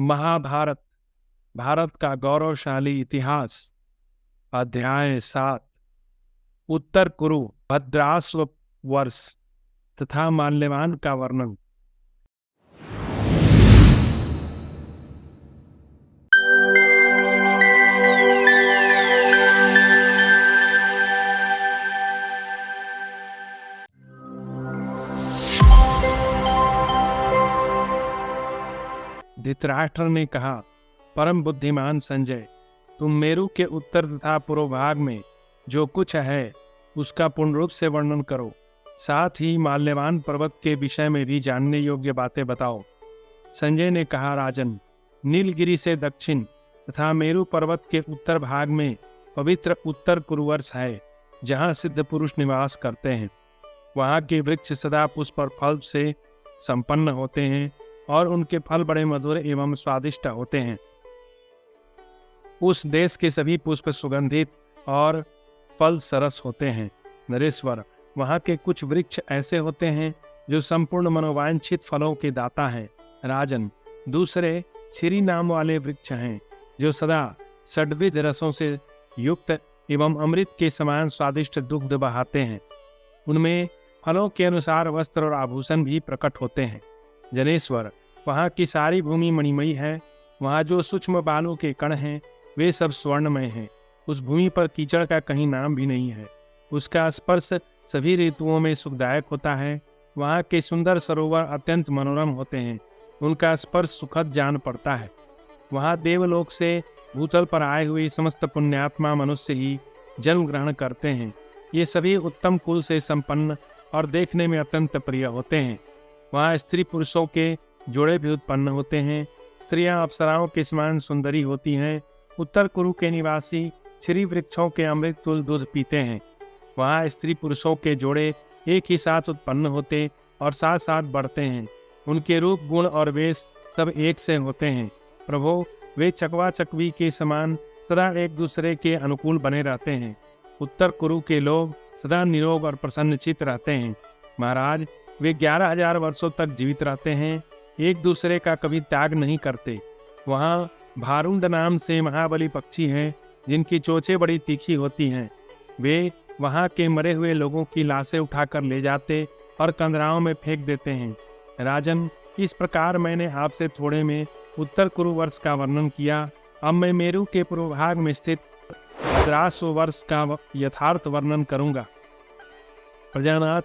महाभारत, भारत का गौरवशाली इतिहास। अध्याय 7। उत्तर कुरु, भद्राश्व वर्ष तथा माल्यवान का वर्णन। धृतराष्ट्र ने कहा, परम बुद्धिमान संजय, तुम मेरु के उत्तर तथा पूर्व भाग में जो कुछ है उसका पूर्ण रूप से वर्णन करो। साथ ही माल्यवान पर्वत के विषय में भी जानने योग्य बातें बताओ। संजय ने कहा, राजन, नीलगिरी से दक्षिण तथा मेरु पर्वत के उत्तर भाग में पवित्र उत्तर कुरुवर्ष है, जहाँ सिद्ध पुरुष निवास करते हैं। वहाँ के वृक्ष सदा पुष्प और फल से संपन्न होते हैं और उनके फल बड़े मधुर एवं स्वादिष्ट होते हैं। उस देश के सभी पुष्प सुगंधित और फल सरस होते हैं। नरेश्वर, वहाँ के कुछ वृक्ष ऐसे होते हैं जो संपूर्ण मनोवांछित फलों के दाता हैं। राजन, दूसरे छिरी नाम वाले वृक्ष हैं जो सदा षड्विध रसों से युक्त एवं अमृत के समान स्वादिष्ट दुग्ध बहाते हैं। उनमें फलों के अनुसार वस्त्र और आभूषण भी प्रकट होते हैं। जनेश्वर, वहाँ की सारी भूमि मणिमयी है। वहाँ जो सूक्ष्म बालों के कण हैं वे सब स्वर्णमय हैं। उस भूमि पर कीचड़ का कहीं नाम भी नहीं है। उसका स्पर्श सभी ऋतुओं में सुखदायक होता है। वहाँ के सुंदर सरोवर अत्यंत मनोरम होते हैं। उनका स्पर्श सुखद जान पड़ता है। वहाँ देवलोक से भूतल पर आए हुए समस्त पुण्यात्मा मनुष्य ही जन्म ग्रहण करते हैं। ये सभी उत्तम कुल से संपन्न और देखने में अत्यंत प्रिय होते हैं। वहाँ स्त्री पुरुषों के जोड़े भी उत्पन्न होते हैं। स्त्रियां अप्सराओं के समान सुंदरी होती हैं। उत्तर कुरु के निवासी छिरी वृक्षों के अमृत तुल्य दूध पीते हैं। वहाँ स्त्री पुरुषों के जोड़े एक ही साथ उत्पन्न होते और साथ साथ बढ़ते हैं। उनके रूप, गुण और वेश सब एक से होते हैं। प्रभो, वे चकवा चकवी के समान सदा एक दूसरे के अनुकूल बने रहते हैं। उत्तर कुरु के लोग सदा निरोग और प्रसन्नचित्त रहते हैं। महाराज, वे 11,000 वर्षों तक जीवित रहते हैं, एक दूसरे का कभी त्याग नहीं करते। वहाँ भारुंड नाम से महाबली पक्षी हैं जिनकी चोंचें बड़ी तीखी होती हैं। वे वहाँ के मरे हुए लोगों की लाशें उठाकर ले जाते और कंदराओं में फेंक देते हैं। राजन, इस प्रकार मैंने आपसे थोड़े में उत्तर कुरु वर्ष का वर्णन किया। अब मैं मेरु के पूर्व भाग में स्थित भद्राश्व वर्ष का यथार्थ वर्णन करूँगा। प्रजानाथ,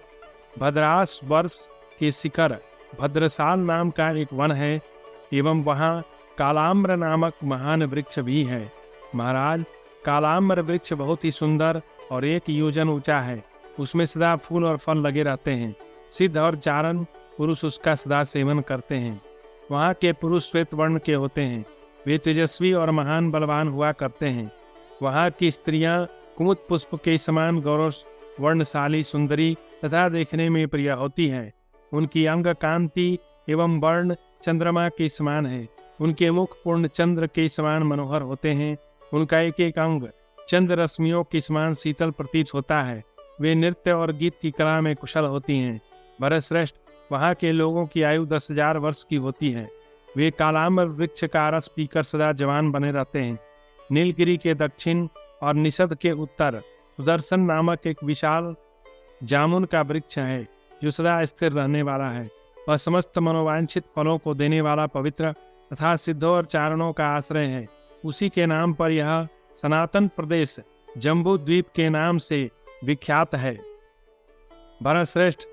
भद्राश्व वर्ष के शिखर भद्रसाल नाम का एक वन है एवं वहाँ कालाम्र नामक महान वृक्ष भी है। महाराज, कालाम्र वृक्ष बहुत ही सुंदर और 1 योजन ऊंचा है। उसमें सदा फूल और फल लगे रहते हैं। सिद्ध और चारण पुरुष उसका सदा सेवन करते हैं। वहाँ के पुरुष श्वेत वर्ण के होते हैं। वे तेजस्वी और महान बलवान हुआ करते हैं। वहाँ की स्त्रियां कुमुद पुष्प के समान गौरव वर्णशाली सुंदरी तथा देखने में प्रिय होती हैं। उनकी अंग कांति एवं वर्ण चंद्रमा के समान है। उनके मुख पूर्ण चंद्र के समान मनोहर होते हैं। उनका एक एक अंग चंद्र रश्मियों के समान शीतल प्रतीत होता है। वे नृत्य और गीत की कला में कुशल होती हैं। भरतश्रेष्ठ, वहाँ के लोगों की आयु 10,000 वर्ष की होती है। वे कालाम्र वृक्ष का रस पीकर सदा जवान बने रहते हैं। नीलगिरी के दक्षिण और निषद के उत्तर सुदर्शन नामक एक विशाल जामुन का वृक्ष है जो सदा स्थिर रहने वाला है। वह समस्त मनोवांछित फलों को देने वाला पवित्र तथा सिद्धों और चारणों का आश्रय है। उसी के नाम पर यह सनातन प्रदेश जम्बू द्वीप के नाम से विख्यात है। भरतश्रेष्ठ,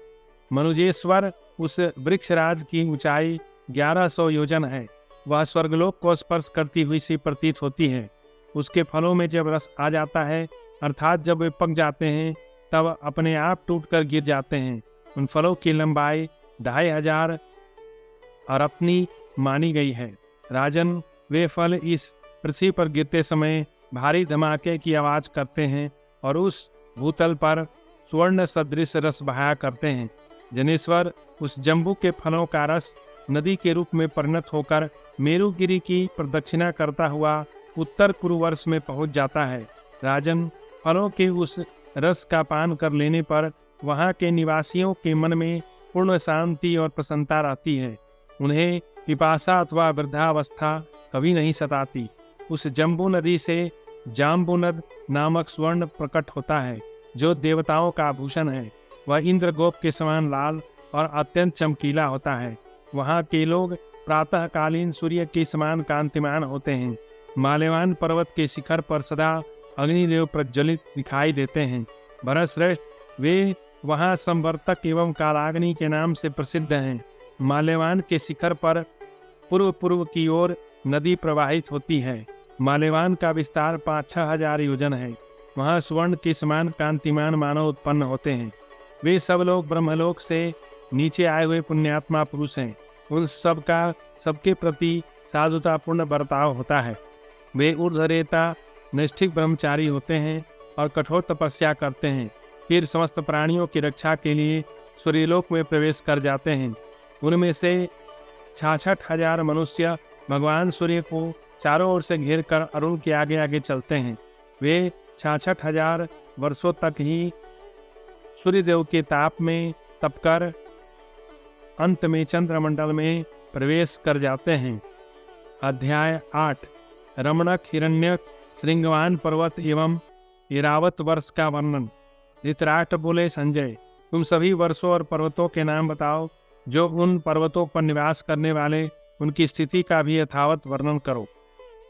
मनुजेश्वर उस वृक्षराज की ऊंचाई 1100 योजन है। वह स्वर्गलोक को स्पर्श करती हुई सी प्रतीत होती है। उसके फलों में जब रस आ जाता है, अर्थात जब वे पक जाते हैं, तब अपने आप टूटकर गिर जाते हैं। उन फलों की लंबाई 2,500 और अपनी मानी गई है। राजन, वे फल इस पृथ्वी पर गिरते समय भारी धमाके की आवाज करते हैं और उस भूतल पर स्वर्ण सदृश रस बहाया करते हैं। जनेश्वर, उस जम्बू के फलों का रस नदी के रूप में परिणत होकर मेरुगिरी की प्रदक्षिणा करता हुआ उत्तर कुरुवर्ष में पहुंच जाता है। राजन, फलों के उस रस का पान कर लेने पर वहाँ के निवासियों के मन में पूर्ण शांति और प्रसन्नता रहती है। उन्हें पिपासा अथवा वृद्धावस्था कभी नहीं सताती। उस जम्बू नदी से जाम्बुनद नामक स्वर्ण प्रकट होता है, जो देवताओं का आभूषण है। वह इंद्रगोप के समान लाल और अत्यंत चमकीला होता है। वहाँ के लोग प्रातःकालीन सूर्य के समान कांतिमान होते हैं। माल्यवान पर्वत के शिखर पर सदा अग्निदेव प्रज्वलित दिखाई देते हैं। भरतश्रेष्ठ, वे वहाँ संवर्तक एवं कालाग्नि के नाम से प्रसिद्ध हैं। माल्यवान के शिखर पर पूर्व की ओर नदी प्रवाहित होती है। माल्यवान का विस्तार 5-6 हजार योजन है। वहाँ स्वर्ण के समान कांतिमान मानव उत्पन्न होते हैं। वे सब लोग ब्रह्मलोक से नीचे आए हुए पुण्यात्मा पुरुष हैं। उन सब का सबके प्रति साधुतापूर्ण बर्ताव होता है। वे ऊर्ध्वरेता निष्ठिक ब्रह्मचारी होते हैं और कठोर तपस्या करते हैं। फिर समस्त प्राणियों की रक्षा के लिए सूर्यलोक में प्रवेश कर जाते हैं। उनमें से 66 हजार मनुष्य भगवान सूर्य को चारों ओर से घेर कर अरुण के आगे आगे चलते हैं। वे 66 हजार वर्षों तक ही सूर्यदेव के ताप में तपकर अंत में चंद्रमंडल में प्रवेश कर जाते हैं। अध्याय 8 रमणक, हिरण्यक, श्रृंगवान पर्वत एवं इरावत वर्ष का वर्णन। धृतराष्ट्र बोले, संजय, तुम सभी वर्षों और पर्वतों के नाम बताओ। जो उन पर्वतों पर निवास करने वाले, उनकी स्थिति का भी यथावत वर्णन करो।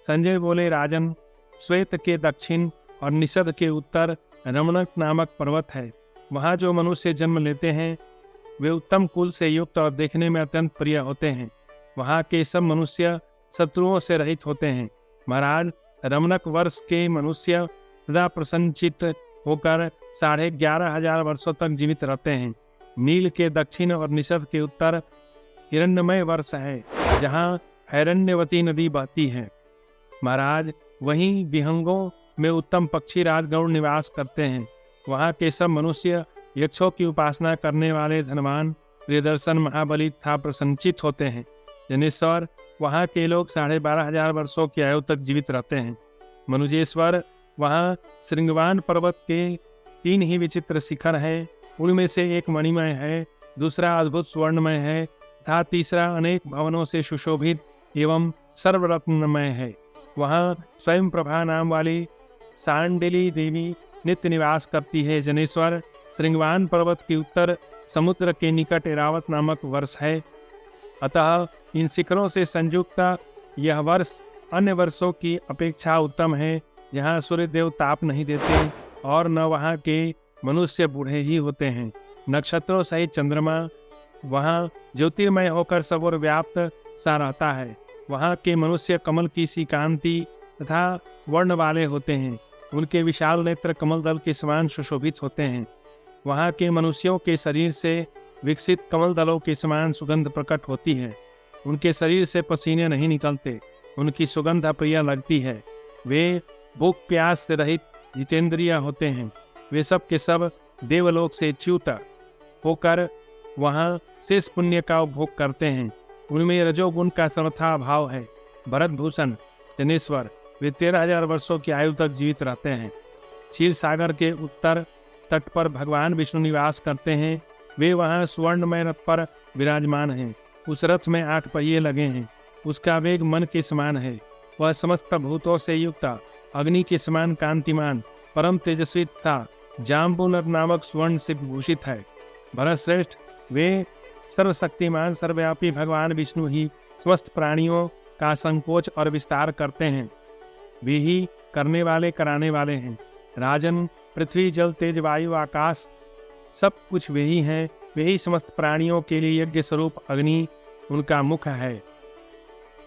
संजय बोले, राजन, श्वेत के दक्षिण और निषद के उत्तर रमणक नामक पर्वत है। वहाँ जो मनुष्य जन्म लेते हैं वे उत्तम कुल से युक्त और देखने में अत्यंत प्रिय होते हैं। वहाँ के सब मनुष्य शत्रुओं से रहित होते हैं। महाराज, रमणक वर्ष के मनुष्य सदा प्रसन्नचित्त होकर 11,500 वर्षों तक जीवित रहते हैं। नील के दक्षिण और निषद के उत्तर हिरण्यमय वर्ष है, जहाँ हैरण्यवती नदी बहती है। महाराज, वहीं विहंगों में उत्तम पक्षी राजगौड़ निवास करते हैं। वहाँ के सब मनुष्य यक्षों की उपासना करने वाले धनवान, प्रियदर्शन, महाबली तथा प्रसन्नचित होते हैं। जनेश्वर, वहाँ के लोग 12,500 वर्षों की आयु तक जीवित रहते हैं। मनुजेश्वर, वहाँ श्रृंगवान पर्वत के 3 ही विचित्र शिखर हैं। उनमें से एक मणिमय है, दूसरा अद्भुत स्वर्णमय है तथा तीसरा अनेक भवनों से सुशोभित एवं सर्वरत्नमय है। वहाँ स्वयं प्रभा नाम वाली सांडिली देवी नित्य निवास करती है। जनेश्वर, श्रृंगवान पर्वत के उत्तर समुद्र के निकट ऐरावत नामक वर्ष है। अतः इन शिखरों से संयुक्त यह वर्ष अन्य वर्षों की अपेक्षा उत्तम है, जहाँ सूर्यदेव ताप नहीं देते और न वहाँ के मनुष्य बूढ़े ही होते हैं। नक्षत्रों सहित चंद्रमा वहाँ ज्योतिर्मय होकर सब ओर व्याप्त सा रहता है। वहाँ के मनुष्य कमल की सी कांति तथा वर्ण वाले होते हैं। उनके विशाल नेत्र कमल दल के समान सुशोभित होते हैं। वहाँ के मनुष्यों के शरीर से विकसित कमल दलों के समान सुगंध प्रकट होती है। उनके शरीर से पसीने नहीं निकलते। उनकी सुगंध प्रिय लगती है। वे भूख प्यास से रहित जितेंद्रिय होते हैं। वे सब के सब देवलोक से च्युत होकर वहाँ शेष पुण्य का उपभोग करते हैं। उनमें रजोगुण का सर्वथा अभाव है। भरतभूषण, जनेश्वर, वे 13,000 वर्षों की आयु तक जीवित रहते हैं। क्षीर सागर के उत्तर तट पर भगवान विष्णु निवास करते हैं। वे वहाँ स्वर्णमय रथ पर विराजमान हैं। उस रथ में 8 पहिए लगे हैं। उसका वेग मन के समान है। वह समस्त भूतों से युक्त अग्नि के समान कांतिमान, परम तेजस्वी तथा जाम्बुनद नामक स्वर्ण से भूषित है। भरतश्रेष्ठ, वे सर्वशक्तिमान सर्वव्यापी भगवान विष्णु ही समस्त प्राणियों का संकोच और विस्तार करते हैं। वे ही करने वाले कराने वाले हैं। राजन, पृथ्वी, जल, तेज, वायु, आकाश सब कुछ वे ही हैं। वे ही समस्त प्राणियों के लिए यज्ञ स्वरूप अग्नि उनका मुख है।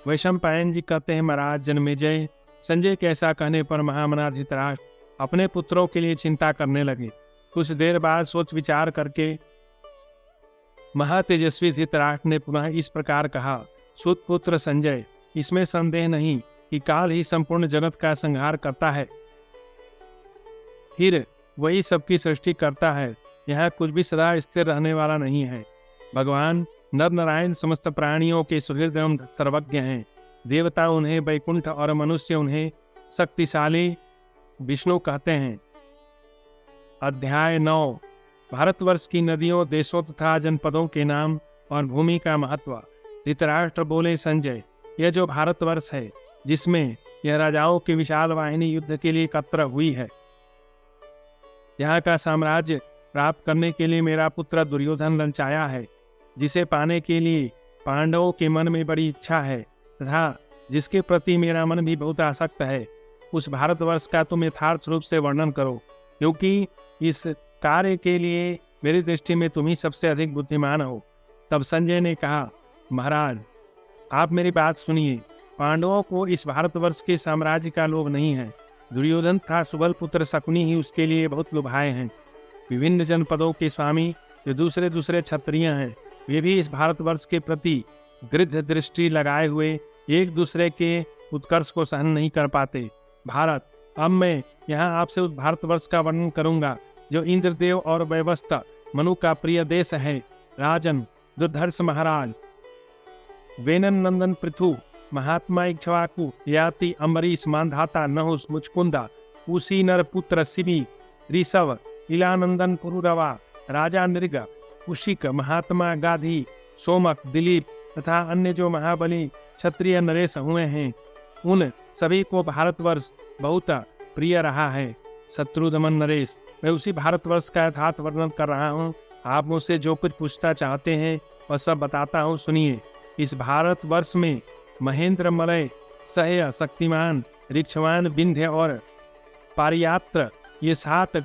वैशंपायन जी कहते हैं, महाराज जन्मेजय, संजय के ऐसा कहने पर महामना धृतराष्ट्र अपने पुत्रों के लिए चिंता करने लगे। कुछ देर बाद सोच विचार करके महातेजस्वी धृतराष्ट्र ने पुनः इस प्रकार कहा, सूत पुत्र संजय, इसमें संदेह नहीं कि काल ही संपूर्ण जगत का संहार करता है। फिर वही सबकी सृष्टि करता है। यहाँ कुछ भी सदा स्थिर रहने वाला नहीं है। भगवान नर नारायण समस्त प्राणियों के सुहृद एवं सर्वज्ञ हैं। देवता उन्हें वैकुंठ और मनुष्य उन्हें शक्तिशाली विष्णु कहते हैं। अध्याय 9 भारतवर्ष की नदियों, देशों तथा जनपदों के नाम और भूमि का महत्व। धृतराष्ट्र बोले, संजय, यह जो भारतवर्ष है, जिसमें यह राजाओं की विशाल वाहिनी युद्ध के लिए एकत्र हुई है, यहाँ का साम्राज्य प्राप्त करने के लिए मेरा पुत्र दुर्योधन ललचाया है, जिसे पाने के लिए पांडवों के मन में बड़ी इच्छा है तथा जिसके प्रति मेरा मन भी बहुत आसक्त है, उस भारतवर्ष का तुम यथार्थ रूप से वर्णन करो, क्योंकि इस कार्य के लिए मेरी दृष्टि में तुम ही सबसे अधिक बुद्धिमान हो। तब संजय ने कहा, महाराज, आप मेरी बात सुनिए। पांडवों को इस भारतवर्ष के साम्राज्य का लोभ नहीं है। दुर्योधन था सुबल पुत्र शकुनी ही उसके लिए बहुत लुभाए हैं। विभिन्न जनपदों के स्वामी जो दूसरे दूसरे क्षत्रिय हैं, वे भी इस भारतवर्ष के प्रति गृध्र दृष्टि लगाए हुए एक दूसरे के उत्कर्ष को सहन नहीं कर पाते। भारत, अब मैं यहाँ आपसे उस भारतवर्ष का वर्णन करूंगा जो इंद्रदेव और वैवस्त मनु का प्रिय देश है। राजन, दुर्धर्ष महाराज, वेनन नंदन पृथु, महात्मा इक्ष्वाकु, याति, अम्बरीश, मांधाता, नहुस, मुचकुंदा, उसी नर पुत्र सिबी, ऋषभ, इलानंदन पुरुरवा, राजा नृग, कुशिक, महात्मा गाधी, सोमक, दिलीप तथा अन्य जो महाबली क्षत्रिय नरेश हुए हैं, उन सभी को भारतवर्ष बहुत प्रिय रहा है। शत्रुदमन नरेश, मैं उसी भारतवर्ष का यथार्थ वर्णन कर रहा हूँ। आप मुझसे जो कुछ पूछना चाहते हैं वह सब बताता हूँ, सुनिए। इस भारतवर्ष में महेंद्र, मलय, सह्य, शक्तिमान, ऋक्षवान, विंध्य और पारियात्र ये 7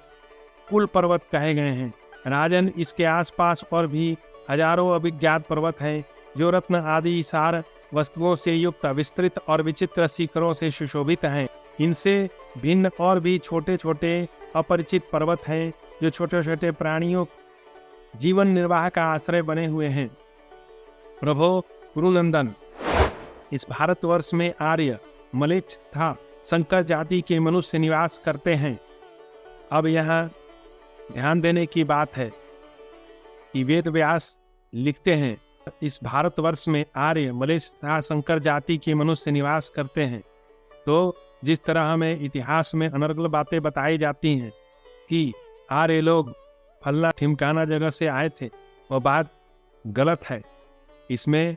कुल पर्वत कहे गए हैं। राजन, इसके आसपास और भी हजारों अभिज्ञात पर्वत हैं जो रत्न आदि सार वस्तुओं से युक्त विस्तृत और विचित्र शिखरों से सुशोभित हैं। इनसे भिन्न और भी छोटे छोटे अपरिचित पर्वत हैं जो छोटे छोटे प्राणियों जीवन निर्वाह का आश्रय बने हुए हैं। प्रभो कुरुनंदन, इस भारतवर्ष में आर्य, मलेच्छ तथा संकर जाति के मनुष्य निवास करते हैं। अब यहाँ ध्यान देने की बात है कि वेद व्यास लिखते हैं, इस भारतवर्ष में आर्य, मलेच्छ तथा संकर जाति के मनुष्य निवास करते हैं। तो जिस तरह हमें इतिहास में अनर्गल बातें बताई जाती हैं कि आर्य लोग फलना ठिमकाना जगह से आए थे, वह बात गलत है। इसमें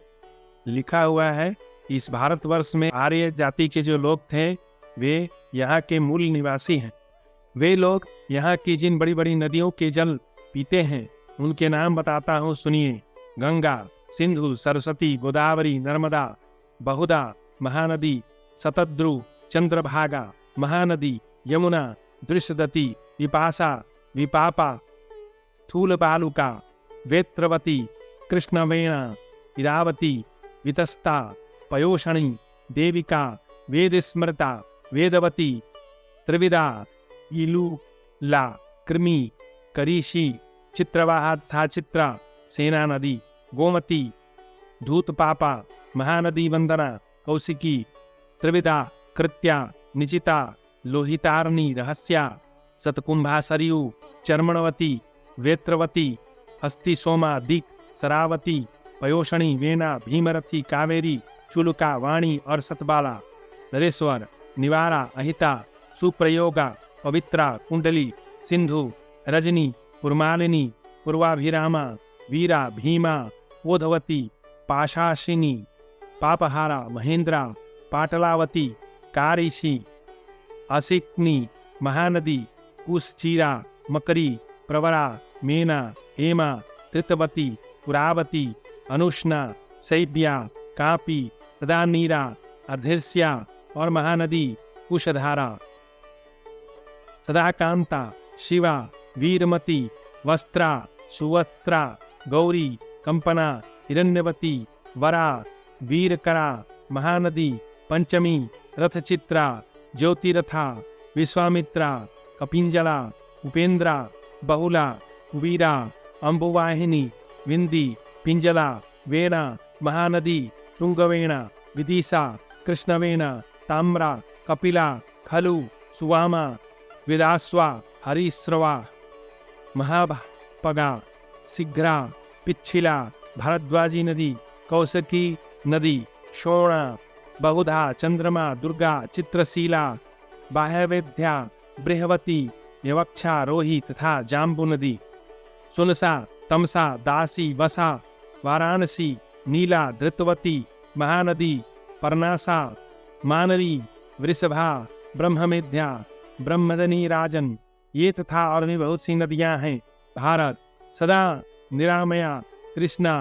लिखा हुआ है कि इस भारतवर्ष में आर्य जाति के जो लोग थे वे यहाँ के मूल निवासी हैं। वे लोग यहाँ की जिन बड़ी बड़ी नदियों के जल पीते हैं उनके नाम बताता हूँ, सुनिए। गंगा, सिंधु, सरस्वती, गोदावरी, नर्मदा, बहुधा, महानदी, शतद्रु, चंद्रभागा, महानदी, यमुना, दृश्यदती, विपाशा, विपापा, स्थूल बालुका, वेत्रवती, कृष्णवेणा, इरावती, वितस्ता, पयोषणी, देविका, वेदस्मृता, वेदवती, त्रिविदा, इलूला, कृमि, करीशी, चित्रवाहा तथा चित्रा, सेना नदी, गोमती, धूतपापा, महानदी वंदना, कौशिकी, त्रिविदा, कृत्या, निचिता, लोहितारणी, रहस्या, सतकुंभा, सरयू, चर्मणवती, वेत्रवती, हस्ती, सोमा, दिक, सरावती, पयोषणी, वेना, भीमरथी, कावेरी, चुलका, वाणी और सतबाला, नरेश्वर, निवारा, अहिता, सुप्रयोगा, पवित्रा, कुंडली, सिंधु, रजनी, कुर्मालिनी, पूर्वाभिरामा, वीरा, भीमा, ओधवती, पाशाशिनी, पापहारा, महेंद्रा, पाटलावती, कारिशी, असिक्नी, महानदी, कुशचीरा, मकरी, प्रवरा, मेना, हेमा, तृतवती, पुरावती, अनुष्णा, शैब्या, कापी, सदानीरा, अर्धिर्ष्या और महानदी कुशधारा, सदाकांता, शिवा, वीरमती, वस्त्रा, सुवस्त्रा, गौरी, कंपना, हिरण्यवती, वरा, वीरकरा, महानदी, पंचमी, रथचित्रा, ज्योतिरथा, विश्वामित्रा, कपिंजला, उपेंद्रा, बहुला, कुबीरा, अंबुवाहिनी, विंदी, पिंजला, वेणा, महानदी, तुंगवेणा, विदिशा, कृष्णवेणा, ताम्रा, कपिला, खलु, सुवामा, विदास्वा, हरिश्रवा, महापगा, शीघ्रा, पिच्छिला, भारद्वाजी नदी, कौशिकी नदी, शोणा, बहुधा, चंद्रमा, दुर्गा, चित्रशीला, बाह्यवेद्या, बृहवती, यवक्षा, रोही तथा जाम्बू नदी, सुनसा, तमसा, दासी, वसा, वाराणसी, नीला, धृतवती, महानदी, परनासा, मानरी, वृषभा, ब्रह्ममेध्या, ब्रह्मदनी, राजन, ये तथा और भी बहुत सी नदियां हैं। भारत सदा निरामया, कृष्णा,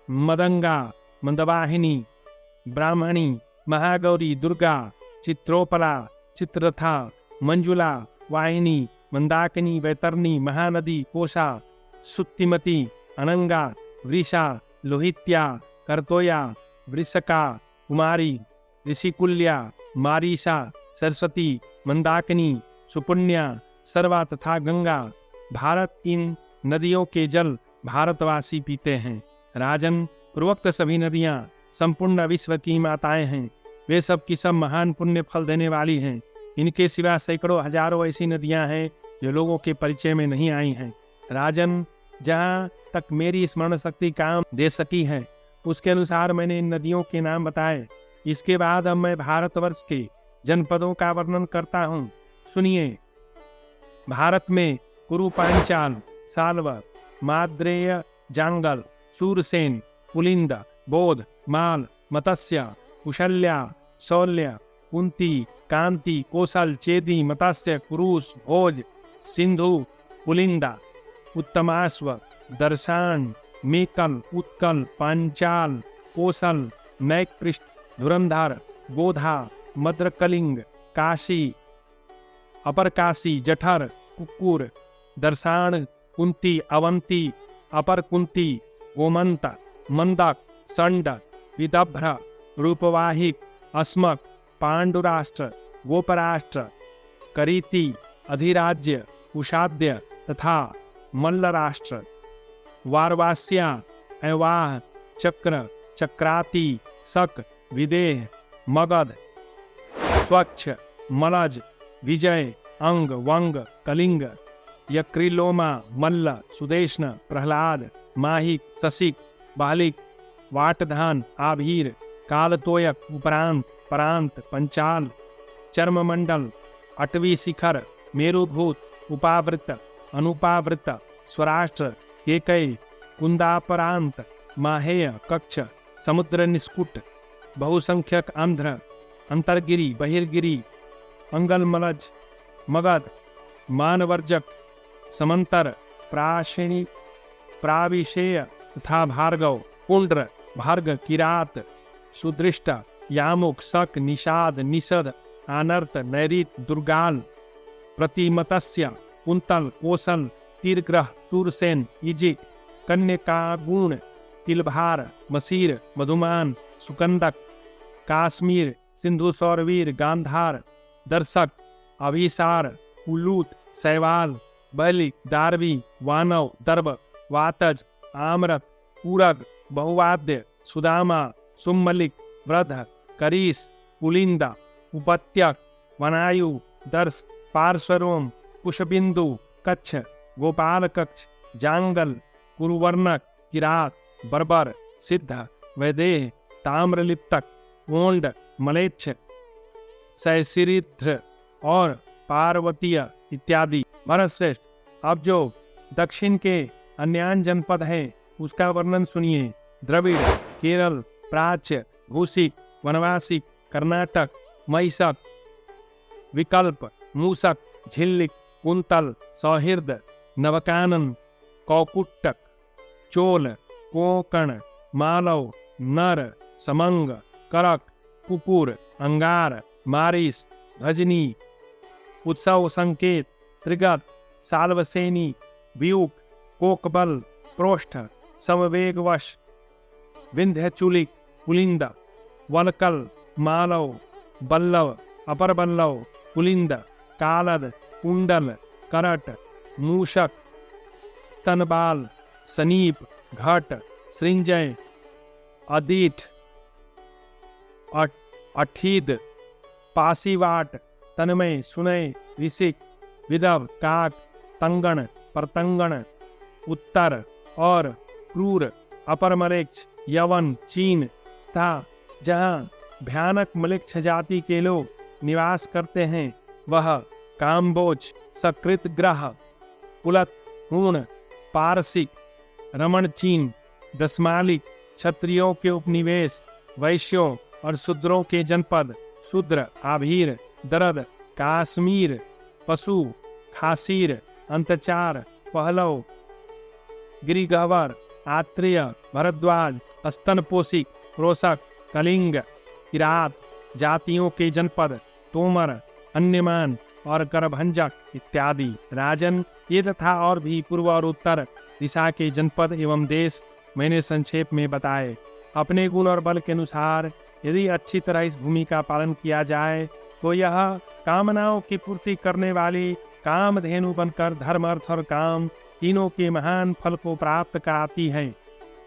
मदंगा, मंदवाहिनी, ब्राह्मणी, महागौरी, दुर्गा, चित्रोपला, चित्रथा, मंजुला, वाहिनी, मंदाकिनी, वैतरणी, महानदी, कोशा, सुत्तिमती, अनंगा, वृषा, लोहित्या, करतोया, वृषका, कुमारी, ऋषिकुल्या, मारीषा, सरस्वती, मंदाकिनी, सुपुण्या, सर्वा तथा गंगा। भारत इन नदियों के जल भारतवासी पीते हैं। राजन, पूर्वोक्त सभी नदियां संपूर्ण विश्व की माताएं हैं। वे सब की सब महान पुण्य फल देने वाली हैं। इनके सिवा सैकड़ों हजारों ऐसी नदियां हैं जो लोगों के परिचय में नहीं आई हैं। राजन, जहाँ तक मेरी स्मरण शक्ति काम दे सकी है उसके अनुसार मैंने इन नदियों के नाम बताए। इसके बाद अब मैं भारतवर्ष के जनपदों का वर्णन करता हूँ। सुनिए। भारत में कुरु, पांचाल, साल्वर, माद्रेय, जांगल, सूरसेन, पुलिंद, बोध, माल, मत्स्य, कुशल्या, शौल्य, कुंती, कांति, कौशल, चेदी, मत्स्य, कुरुस, भोज, सिंधु, पुलिंदा, उत्तमाश्व, दर्शान, मेकल, उत्कल, पांचाल, कौशल, नैकृष्ट, धुरंधर, गोधा, मद्रकलिंग, काशी, अपर काशी, जठर, कुक्कुर, दर्शान, कुंती, अवंती, अपर कुंती, गोमंत, मंदक, संड, विदभ्र, रूपवाहिक, अस्मक, पांडुराष्ट्र, गोपराष्ट्र, करीति, अधिराज्य, कुशाद्य तथा मल्लराष्ट्र, वारवास्या, ऐवाह, चक्र, चक्राती, शक, विदेह, मगध, स्वच्छ, मलज, विजय, अंग, वंग, कलिंग, यक्रिलोमा, मल्ल, सुदेष्ण, प्रहलाद, माहिक, ससिक, बालिक, वाटधान, आभीर, कालतोयक, उपरांत, परांत, पंचाल, चर्ममंडल, अटवी शिखर, मेरुभूत, उपावृत, अनुपावृत, स्वराष्ट्र, केकय, कुंदापरांत, माहेय, कक्ष, समुद्र निष्कुट, बहुसंख्यक, आंध्र, अंतरगिरी, बहिर्गिरी, अंगलमलज, मगध, मानवर्जक, समंतर, प्राशिणी, प्राविशेय तथा भार्गव, कुंड्र, भार्ग, किरात, सुदृष्ट, यामुक, शक, निषाद, निषद, आनर्त, नैरित, दुर्गाल, प्रतिमतस्य, कुंतल, कौशल, तीरग्रह, सूरसेन, इजिक, कन्यकागुण, तिलभार, मसीर, मधुमान, सुकंदक, काश्मीर, सिंधु, सौरवीर, गांधार, दर्शक, अभिसार, उलूत, सैवाल, बलिक, दारवी, वानव, दर्भ, वातज, आम्रत, पूरग, बहुवाद्य, सुदामा, सुमलिक, वृद्ध, करीस, पुलिंदा, उपत्यक, वनायु, दर्श, पार्श्वरोम, कुशबिंदु, कच्छ, गोपाल कक्ष, जांगल, कुरुवर्णक, किरात, बर्बर, सिद्ध, वैदेह, ताम्रलिप्तक, ओंड, मलेच्छ, सैसिरिध्र और पार्वतीय इत्यादि। भरतश्रेष्ठ, अब जो दक्षिण के अन्यान जनपद है उसका वर्णन सुनिए। द्रविड़, केरल, प्राच्य, भूसिक, वनवासिक, कर्नाटक, महिषक, विकल्प, मूसक, झिल्लिक, कुंतल, सौहृद, नवकानन, कौकुट्टक, चोल, कोंकण, मालव, नर, समंग, करक, कुकुर, अंगार, मारिस, भजनी, उत्सव संकेत, त्रिगत, साल्वसेनी, व्यूक, कोकबल, प्रोष्ठ, समवेगवश, विंध्यचूलिक, पुलिंद, वलकल, मालव, बल्लव, अपर बल्लव, पुलिंद, कालद, कुंडल, करट, मूषक, स्तनबाल, सनीप, घट, सृंजय, अदीठ, अठीद, पासीवाट, तन्मय, सुनय, ऋषिक, विदव, काक, तंगण, परतंगण, उत्तर और क्रूर, अपर मलेच्छ, यवन, चीन था जहाँ भयानक मलेच्छ जाति के लोग निवास करते हैं वह काम्बोज, सकृत ग्रह, कुलत, हूण, पारसिक, रमण, चीन, दशमालिक, क्षत्रियों के उपनिवेश, वैश्यों और शूद्रों के जनपद, शूद्र, आभीर, दरद, काश्मीर, पशु, खासीर, अंतचार, पहलव, गिरिगहवर, आत्रेय, भरद्वाज, स्तनपोषिक, रोशक, कलिंग, किरात जातियों के जनपद, तोमर, अन्यमान और करभंजक इत्यादि। राजन, ये तथा और भी पूर्व और उत्तर दिशा के जनपद एवं देश मैंने संक्षेप में बताए। अपने गुण और बल के अनुसार यदि अच्छी तरह इस भूमि का पालन किया जाए तो यह कामनाओं की पूर्ति करने वाली कामधेनु बनकर धर्म, अर्थ और काम तीनों के महान फल को प्राप्त कराती है।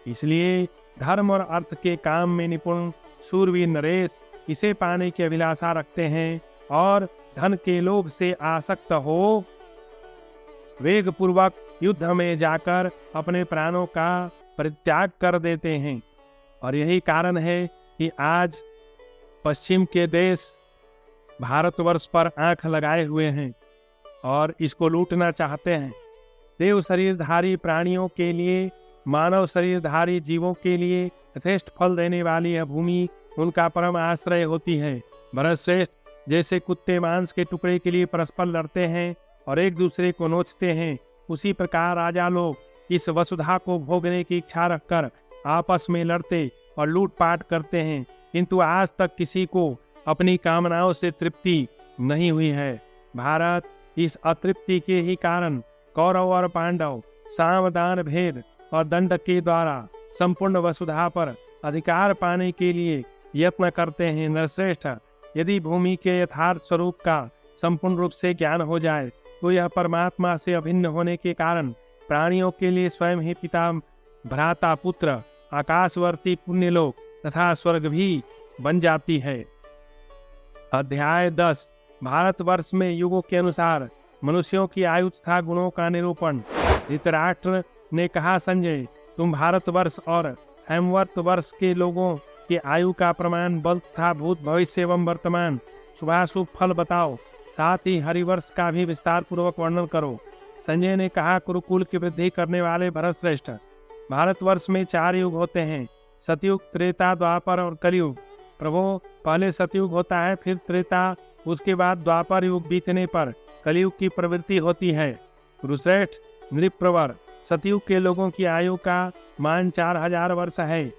इसलिए धर्म और अर्थ के काम में निपुण शूरवीर नरेश इसे पाने की अभिलाषा रखते हैं और धन के लोभ से आसक्त हो वेग पूर्वक युद्ध में जाकर अपने प्राणों का परित्याग कर देते हैं। और यही कारण है कि आज पश्चिम के देश भारतवर्ष पर आंख लगाए हुए हैं और इसको लूटना चाहते हैं। देव शरीरधारी प्राणियों के लिए, मानव शरीरधारी जीवों के लिए यथेष्ट फल देने वाली यह भूमि उनका परम आश्रय होती है। भरतश्रेष्ठ, जैसे कुत्ते मांस के टुकड़े के लिए परस्पर लड़ते हैं और एक दूसरे को नोचते हैं, उसी प्रकार राजा लोग इस वसुधा को भोगने की इच्छा रखकर आपस में लड़ते और लूटपाट करते हैं, किंतु आज तक किसी को अपनी कामनाओं से तृप्ति नहीं हुई है। भारत इस अतृप्ति के ही कारण कौरव और पांडव सामदान भेद और दंड के द्वारा संपूर्ण वसुधा पर अधिकार पाने के लिए यत्न करते हैं। नरश्रेष्ठ, यदि भूमि के यथार्थ स्वरूप का संपूर्ण रूप से ज्ञान हो जाए तो यह परमात्मा से अभिन्न होने के कारण प्राणियों के लिए स्वयं ही पिता, भ्राता, पुत्र, आकाशवर्ती पुण्यलोक तथा स्वर्ग भी बन जाती है। अध्याय 10। भारतवर्ष में युगों के अनुसार मनुष्यों की आयु तथा गुणों का निरूपण। धृतराष्ट्र ने कहा, संजय, तुम भारतवर्ष और हेमवर्त वर्ष के लोगों की आयु का प्रमाण, बल तथा भूत भविष्य एवं वर्तमान शुभाशुभ फल बताओ, साथ ही हरिवर्ष का भी विस्तार पूर्वक वर्णन करो। संजय ने कहा, कुरुकुल की वृद्धि करने वाले भरतश्रेष्ठ, भारतवर्ष में 4 युग होते हैं, सतयुग, त्रेता, द्वापर और कलयुग। प्रभो, पहले सतयुग होता है, फिर त्रेता, उसके बाद द्वापर युग बीतने पर कलयुग की प्रवृत्ति होती है। कुरुश्रेष्ठ, नृप्रवर, सतयुग के लोगों की आयु का मान 4000 वर्ष है।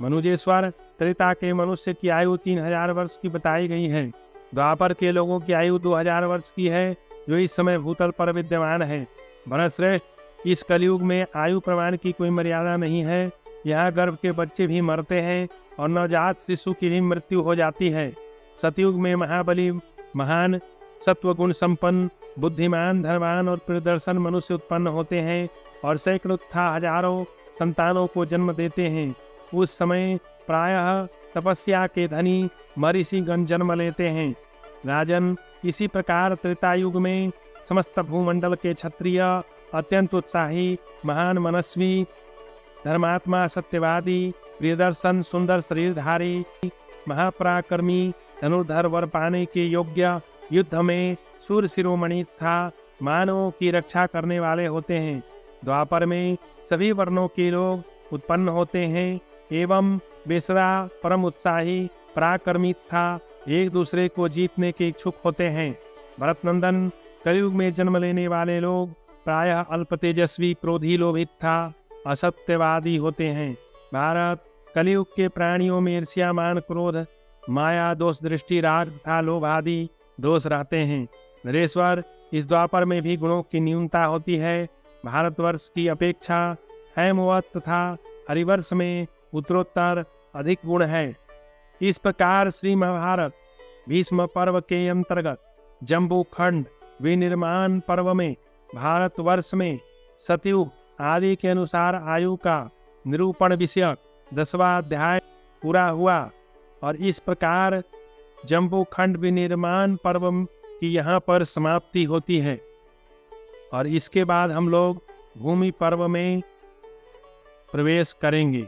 मनुजेश्वर, त्रेता के मनुष्य की आयु 3000 वर्ष की बताई गई है। द्वापर के लोगों की आयु 2000 वर्ष की है, जो इस समय भूतल पर विद्यमान है। भरतश्रेष्ठ, इस कलयुग में आयु प्रमाण की कोई मर्यादा नहीं है। यहाँ गर्भ के बच्चे भी मरते हैं और नवजात शिशु की भी मृत्यु हो जाती है। सतयुग में महाबली, महान, सत्वगुण संपन्न, बुद्धिमान, धनवान और प्रियदर्शन मनुष्य उत्पन्न होते हैं और सैकड़ों तथा हजारों संतानों को जन्म देते हैं। उस समय प्रायः तपस्या के धनी मरीषिगण जन्म लेते हैं। राजन, इसी प्रकार त्रेतायुग में समस्त भूमंडल के क्षत्रिय अत्यंत उत्साही, महान मनस्वी, धर्मात्मा, सत्यवादी, प्रियदर्शन, सुंदर शरीरधारी, महापराक्रमी, धनुर्धर, वर पाने के योग्य, युद्ध में सूर्य शिरोमणि तथा मानवों की रक्षा करने वाले होते हैं। द्वापर में सभी वर्णों के लोग उत्पन्न होते हैं एवं वे सदा परम उत्साही, पराक्रमी तथा एक दूसरे को जीतने के इच्छुक होते हैं। भरतनंदन, कलयुग में जन्म लेने वाले लोग प्रायः अल्प तेजस्वी, क्रोधी, लोभित तथा असत्यवादी होते हैं। भारत, कलयुग के प्राणियों में ईर्ष्या, मान, क्रोध, माया, दोष, दृष्टि, राग तथा लोभ आदि दोष रहते हैं। नरेश्वर, इस द्वापर में भी गुणों की न्यूनता होती है। भारतवर्ष की अपेक्षा हेमवत तथा हरिवर्ष में उत्तरोत्तर अधिक गुण है। इस प्रकार श्री महाभारत भीष्म पर्व के अंतर्गत जम्बू खंड विनिर्माण पर्व में भारतवर्ष में सतयुग आदि के अनुसार आयु का निरूपण विषयक 10वां अध्याय पूरा हुआ और इस प्रकार जम्बू खंड विनिर्माण पर्व की यहाँ पर समाप्ति होती है और इसके बाद हम लोग भूमि पर्व में प्रवेश करेंगे।